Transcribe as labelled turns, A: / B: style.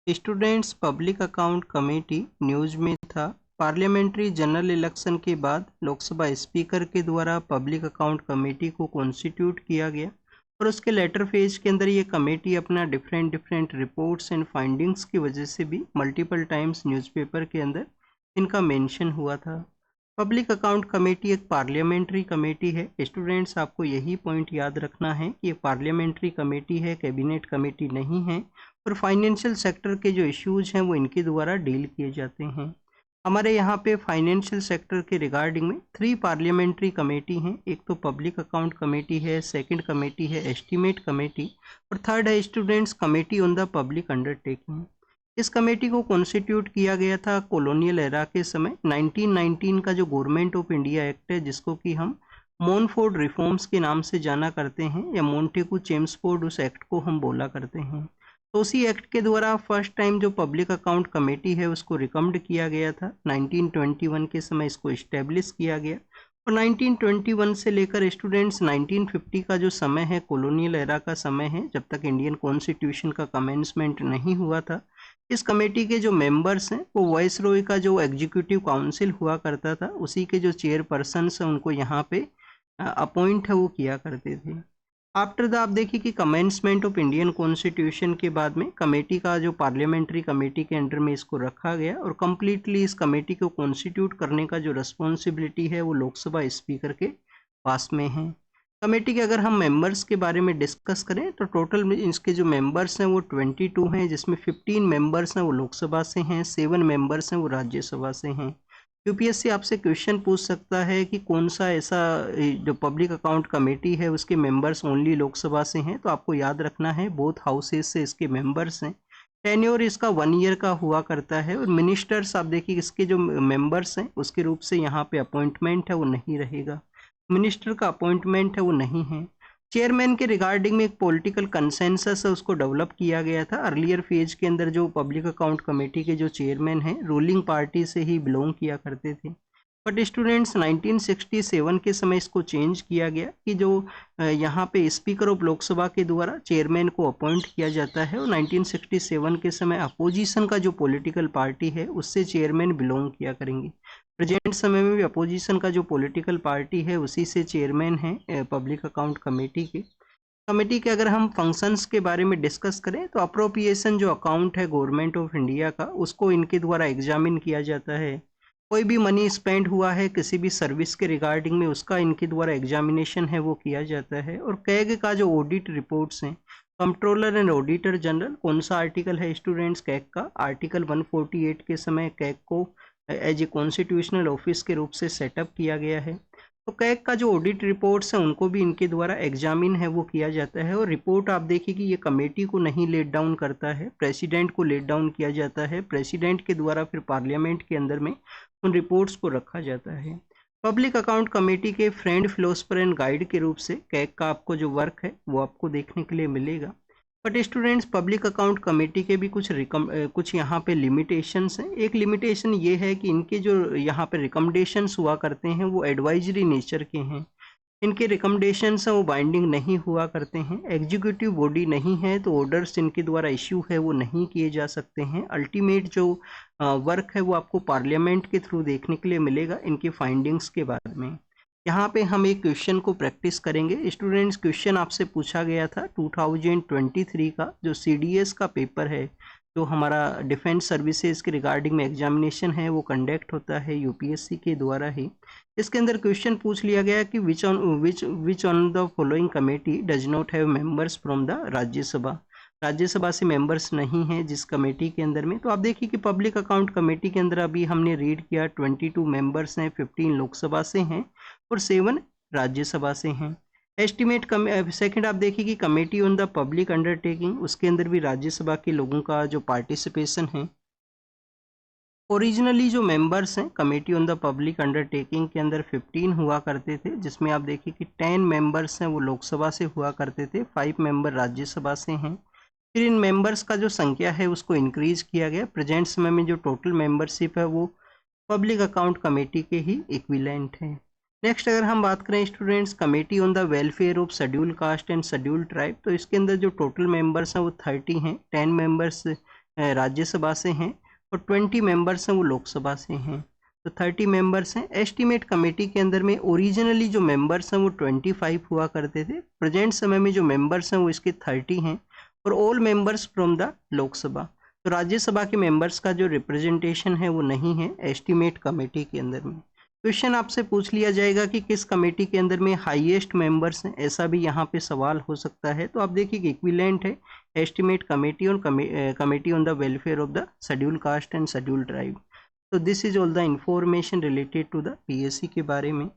A: Students public account committee news में था। Parliamentary general election के बाद लोकसभा स्पीकर के द्वारा पब्लिक अकाउंट कमेटी को कॉन्स्टिट्यूट किया गया और उसके लेटर फेज के अंदर ये कमेटी अपना डिफरेंट रिपोर्ट्स एंड फाइंडिंग्स की वजह से भी मल्टीपल टाइम्स न्यूज़पेपर के अंदर इनका मेंशन हुआ था। पब्लिक अकाउंट कमेटी एक पार्लियामेंट्री कमेटी है। स्टूडेंट्स आपको यही पॉइंट याद रखना है कि ये पार्लियामेंट्री कमेटी है, कैबिनेट कमेटी नहीं है और फाइनेंशियल सेक्टर के जो इश्यूज हैं वो इनके द्वारा डील किए जाते हैं। हमारे यहाँ पे फाइनेंशियल सेक्टर के रिगार्डिंग में 3 पार्लियामेंट्री कमेटी हैं। एक तो पब्लिक अकाउंट कमेटी है, सेकंड कमेटी है एस्टीमेट कमेटी और थर्ड है students committee on the public undertaking. इस कमेटी को कॉन्स्टिट्यूट किया गया था कॉलोनियल एरा के समय। 1919 का जो गवर्नमेंट ऑफ इंडिया एक्ट है, जिसको कि हम मोनफोर्ड रिफॉर्म्स के नाम से जाना करते हैं या मोंटेगू चेम्सफोर्ड, उस एक्ट को हम बोला करते हैं। तो उसी एक्ट के द्वारा फर्स्ट टाइम जो पब्लिक अकाउंट कमेटी है उसको रिकमेंड किया गया था। 1921 के समय इसको इस्टेब्लिश किया गया और 1921 से लेकर स्टूडेंट्स 1950 का जो समय है, कॉलोनियल एरा का समय है, जब तक इंडियन कॉन्स्टिट्यूशन का कमेंसमेंट नहीं हुआ था, इस कमेटी के जो मेंबर्स हैं वो वाइसरॉय का जो एग्जीक्यूटिव काउंसिल हुआ करता था, उसी के जो चेयरपर्सन हैं उनको यहाँ पे अपॉइंट है वो किया करते थे। आफ्टर द आप देखिए कि कमेंसमेंट ऑफ इंडियन कॉन्स्टिट्यूशन के बाद में कमेटी का जो पार्लियामेंट्री कमेटी के अंडर में इसको रखा गया और कम्प्लीटली इस कमेटी को कॉन्स्टिट्यूट करने का जो रिस्पॉन्सिबिलिटी है वो लोकसभा स्पीकर के पास में है। कमेटी के अगर हम मेंबर्स के बारे में डिस्कस करें तो टोटल इसके जो मेंबर्स हैं वो 22 हैं, जिसमें 15 मेंबर्स हैं वो लोकसभा से हैं, 7 मेंबर्स हैं वो राज्यसभा से हैं। यूपीएससी आपसे क्वेश्चन पूछ सकता है कि कौन सा ऐसा जो पब्लिक अकाउंट कमेटी है उसके मेंबर्स ओनली लोकसभा से हैं, तो आपको याद रखना है बोथ हाउसेस से इसके मेंबर्स हैं। टेन्योर इसका 1 ईयर का हुआ करता है और मिनिस्टर्स आप देखिए इसके जो मेंबर्स हैं उसके रूप से यहाँ पे अपॉइंटमेंट है वो नहीं रहेगा, मिनिस्टर का अपॉइंटमेंट है वो नहीं है। चेयरमैन के रिगार्डिंग में एक पॉलिटिकल कंसेंसस है उसको डेवलप किया गया था। अर्लियर फेज के अंदर जो पब्लिक अकाउंट कमेटी के जो चेयरमैन हैं रूलिंग पार्टी से ही बिलोंग किया करते थे, बट स्टूडेंट्स 1967 के समय इसको चेंज किया गया कि जो यहाँ पे स्पीकर ऑफ लोकसभा के द्वारा चेयरमैन को अपॉइंट किया जाता है और 1967 के समय अपोजिशन का जो पॉलिटिकल पार्टी है उससे चेयरमैन बिलोंग किया करेंगे। प्रेजेंट समय में भी अपोजिशन का जो पॉलिटिकल पार्टी है उसी से चेयरमैन है पब्लिक अकाउंट कमेटी के। कमेटी के अगर हम फंक्शंस के बारे में डिस्कस करें तो अप्रोप्रिएशन जो अकाउंट है गवर्नमेंट ऑफ इंडिया का उसको इनके द्वारा एग्जामिन किया जाता है। कोई भी मनी स्पेंड हुआ है किसी भी सर्विस के रिगार्डिंग में उसका इनके द्वारा एग्जामिनेशन है वो किया जाता है। और कैग का जो ऑडिट रिपोर्ट्स हैं, कंट्रोलर एंड ऑडिटर जनरल, कौन सा आर्टिकल है स्टूडेंट्स कैग का? आर्टिकल 148 के समय कैग को एज ए कॉन्स्टिट्यूशनल ऑफिस के रूप से सेटअप किया गया है। तो कैग का जो ऑडिट रिपोर्ट्स हैं उनको भी इनके द्वारा एग्जामिन है वो किया जाता है और रिपोर्ट आप देखिए कि ये कमेटी को नहीं लेट डाउन करता है, प्रेसिडेंट को लेट डाउन किया जाता है। प्रेसिडेंट के द्वारा फिर पार्लियामेंट के अंदर में उन रिपोर्ट्स को रखा जाता है। पब्लिक अकाउंट कमेटी के फ्रेंड, फिलोसफर एंड गाइड के रूप से कैग का आपको जो वर्क है वो आपको देखने के लिए मिलेगा। But students public account committee के भी कुछ यहाँ पे लिमिटेशंस हैं। एक लिमिटेशन ये है कि इनके जो यहाँ पे रिकमेंडेशंस हुआ करते हैं वो एडवाइजरी नेचर के हैं, इनके रिकमेंडेशंस हैं वो बाइंडिंग नहीं हुआ करते हैं। एग्जीक्यूटिव बॉडी नहीं है तो ऑर्डर्स इनके द्वारा इश्यू है वो नहीं किए जा सकते हैं। अल्टीमेट जो वर्क है वो आपको पार्लियामेंट के थ्रू देखने के लिए मिलेगा इनकी फाइंडिंग्स के बाद में। यहाँ पे हम एक क्वेश्चन को प्रैक्टिस करेंगे। स्टूडेंट्स क्वेश्चन आपसे पूछा गया था 2023 का जो CDS का पेपर है, जो हमारा डिफेंस सर्विसेज के रिगार्डिंग में एग्जामिनेशन है वो कंडक्ट होता है यूपीएससी के द्वारा ही। इसके अंदर क्वेश्चन पूछ लिया गया कि which on the following committee does not have members from the Rajya Sabha. Rajya Sabha से मेंबर्स नहीं हैं जिस कमेटी के अंदर में। तो आप देखिए कि पब्लिक अकाउंट कमेटी के अंदर अभी हमने रीड किया 22 मेंबर्स हैं, 15 लोकसभा से हैं और 7 राज्यसभा से हैं। एस्टिमेट सेकंड आप देखिए कि committee on the public undertaking, उसके अंदर भी राज्यसभा के लोगों का जो पार्टिसिपेशन है। ओरिजिनली जो मेंबर्स हैं committee on the public undertaking के अंदर 15 हुआ करते थे, जिसमें आप देखिए कि 10 मेंबर्स हैं वो लोकसभा से हुआ करते थे, 5 मेंबर राज्यसभा से हैं। फिर इन मेंबर्स का जो संख्या है उसको इंक्रीज किया गया। प्रेजेंट समय में जो टोटल मेंबरशिप है वो पब्लिक अकाउंट कमेटी के ही इक्विवेलेंट है। नेक्स्ट अगर हम बात करें students committee on the welfare of schedule caste and schedule tribe, तो इसके अंदर जो टोटल मेंबर्स हैं वो 30 हैं। 10 मेंबर्स राज्यसभा से हैं और 20 मेंबर्स हैं वो लोकसभा से हैं, तो 30 मेंबर्स हैं। एस्टीमेट कमेटी के अंदर में ओरिजिनली जो मेंबर्स हैं वो 25 हुआ करते थे, प्रेजेंट समय में जो मेंबर्स हैं वो इसके 30 हैं और all members from the Lok Sabha. तो राज्यसभा के मेंबर्स का जो रिप्रेजेंटेशन है वो नहीं है एस्टीमेट कमेटी के अंदर में। क्वेश्चन आपसे पूछ लिया जाएगा कि किस कमेटी के अंदर में हाईएस्ट मेंबर्स हैं, ऐसा भी यहाँ पे सवाल हो सकता है। तो आप देखिए कि इक्विवेलेंट है estimate committee on committee on the welfare of the schedule caste and schedule tribe. तो this is all the information related to the PSC के बारे में।